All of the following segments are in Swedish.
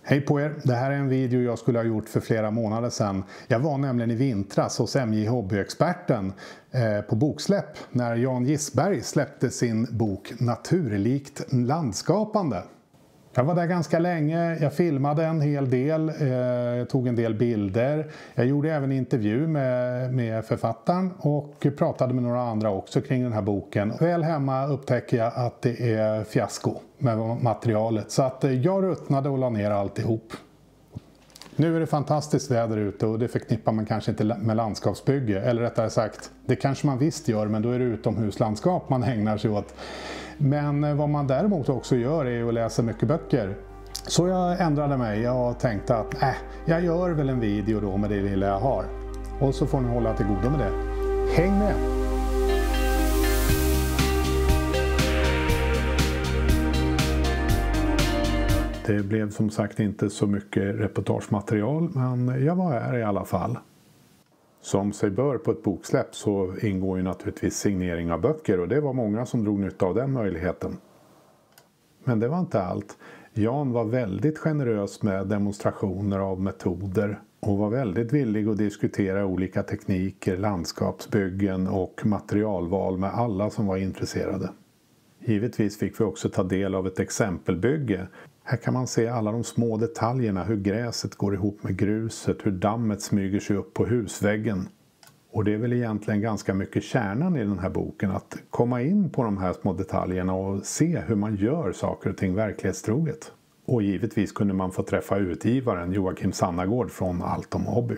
Hej på er! Det här är en video jag skulle ha gjort för flera månader sedan. Jag var nämligen i vintras hos MJ Hobbyexperten på boksläpp när Jan Gisberg släppte sin bok Naturlikt landskapande. Jag var där ganska länge, jag filmade en hel del, tog en del bilder. Jag gjorde även intervju med författaren och pratade med några andra också kring den här boken. Väl hemma upptäcker jag att det är fiasko med materialet. Så att jag ruttnade och la ner alltihop. Nu är det fantastiskt väder ute och det förknippar man kanske inte med landskapsbygge. Eller rättare sagt, det kanske man visst gör, men då är det utomhuslandskap man ägnar sig åt. Men vad man däremot också gör är att läsa mycket böcker. Så jag ändrade mig. Jag tänkte att jag gör väl en video då med det lilla jag har. Och så får ni hålla till godo med det. Häng med! Det blev som sagt inte så mycket reportagematerial, men jag var här i alla fall. Som sig bör på ett boksläpp så ingår ju naturligtvis signering av böcker och det var många som drog nytta av den möjligheten. Men det var inte allt. Jan var väldigt generös med demonstrationer av metoder och var väldigt villig att diskutera olika tekniker, landskapsbyggen och materialval med alla som var intresserade. Givetvis fick vi också ta del av ett exempelbygge. Här kan man se alla de små detaljerna, hur gräset går ihop med gruset, hur dammet smyger sig upp på husväggen. Och det är väl egentligen ganska mycket kärnan i den här boken, att komma in på de här små detaljerna och se hur man gör saker och ting verklighetstroget. Och givetvis kunde man få träffa utgivaren Joakim Sannagård från Allt om hobby.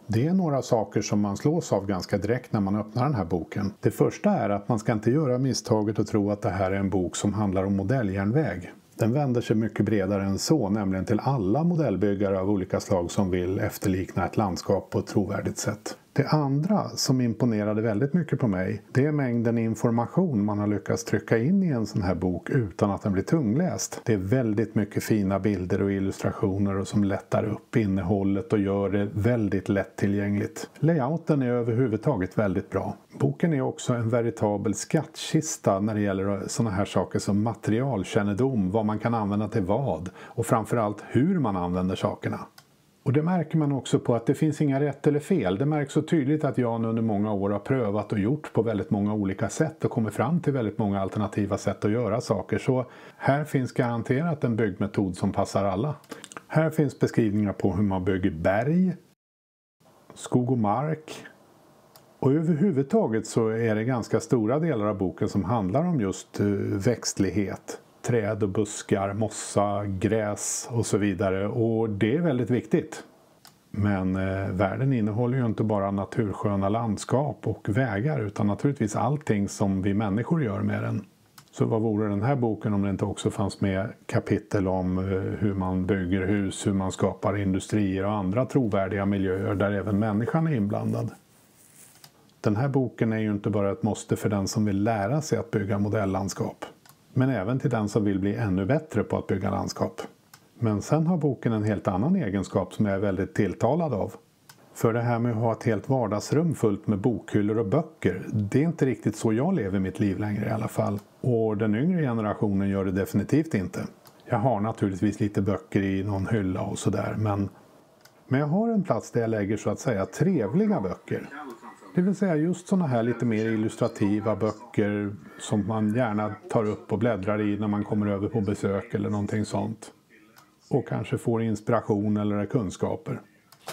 Det är några saker som man slås av ganska direkt när man öppnar den här boken. Det första är att man ska inte göra misstaget att tro att det här är en bok som handlar om modelljärnväg. Den vänder sig mycket bredare än så, nämligen till alla modellbyggare av olika slag som vill efterlikna ett landskap på ett trovärdigt sätt. Det andra som imponerade väldigt mycket på mig, det är mängden information man har lyckats trycka in i en sån här bok utan att den blir tungläst. Det är väldigt mycket fina bilder och illustrationer och som lättar upp innehållet och gör det väldigt lättillgängligt. Layouten är överhuvudtaget väldigt bra. Boken är också en veritabel skattkista när det gäller såna här saker som materialkännedom, vad man kan använda till vad och framförallt hur man använder sakerna. Och det märker man också på att det finns inga rätt eller fel. Det märks så tydligt att Jan under många år har prövat och gjort på väldigt många olika sätt och kommit fram till väldigt många alternativa sätt att göra saker. Så här finns garanterat en byggmetod som passar alla. Här finns beskrivningar på hur man bygger berg, skog och mark. Och överhuvudtaget så är det ganska stora delar av boken som handlar om just växtlighet. Träd och buskar, mossa, gräs och så vidare. Och det är väldigt viktigt. Men världen innehåller ju inte bara natursköna landskap och vägar utan naturligtvis allting som vi människor gör med den. Så vad vore den här boken om det inte också fanns med kapitel om hur man bygger hus, hur man skapar industrier och andra trovärdiga miljöer där även människan är inblandad. Den här boken är ju inte bara ett måste för den som vill lära sig att bygga modelllandskap. Men även till den som vill bli ännu bättre på att bygga landskap. Men sen har boken en helt annan egenskap som jag är väldigt tilltalad av. För det här med att ha ett helt vardagsrum fullt med bokhyllor och böcker, det är inte riktigt så jag lever mitt liv längre i alla fall. Och den yngre generationen gör det definitivt inte. Jag har naturligtvis lite böcker i någon hylla och sådär, men jag har en plats där jag lägger så att säga trevliga böcker. Det vill säga just sådana här lite mer illustrativa böcker som man gärna tar upp och bläddrar i när man kommer över på besök eller någonting sånt. Och kanske får inspiration eller kunskaper.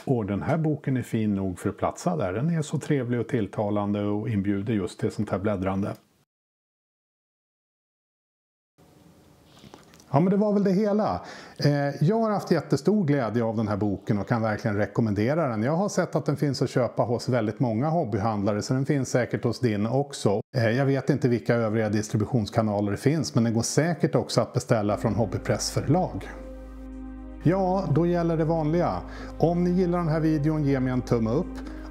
Och den här boken är fin nog för att platsa där. Den är så trevlig och tilltalande och inbjuder just till sånt här bläddrande. Ja, men det var väl det hela. Jag har haft jättestor glädje av den här boken och kan verkligen rekommendera den. Jag har sett att den finns att köpa hos väldigt många hobbyhandlare, så den finns säkert hos din också. Jag vet inte vilka övriga distributionskanaler det finns, men den går säkert också att beställa från Hobbypressförlag. Ja, då gäller det vanliga. Om ni gillar den här videon, ge mig en tumme upp.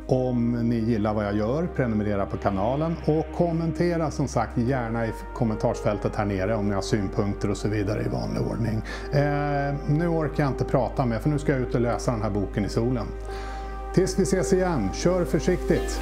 Om ni gillar vad jag gör, prenumerera på kanalen och kommentera som sagt gärna i kommentarsfältet här nere om ni har synpunkter och så vidare i vanlig ordning. Nu orkar jag inte prata mer för nu ska jag ut och läsa den här boken i solen. Tills vi ses igen, kör försiktigt!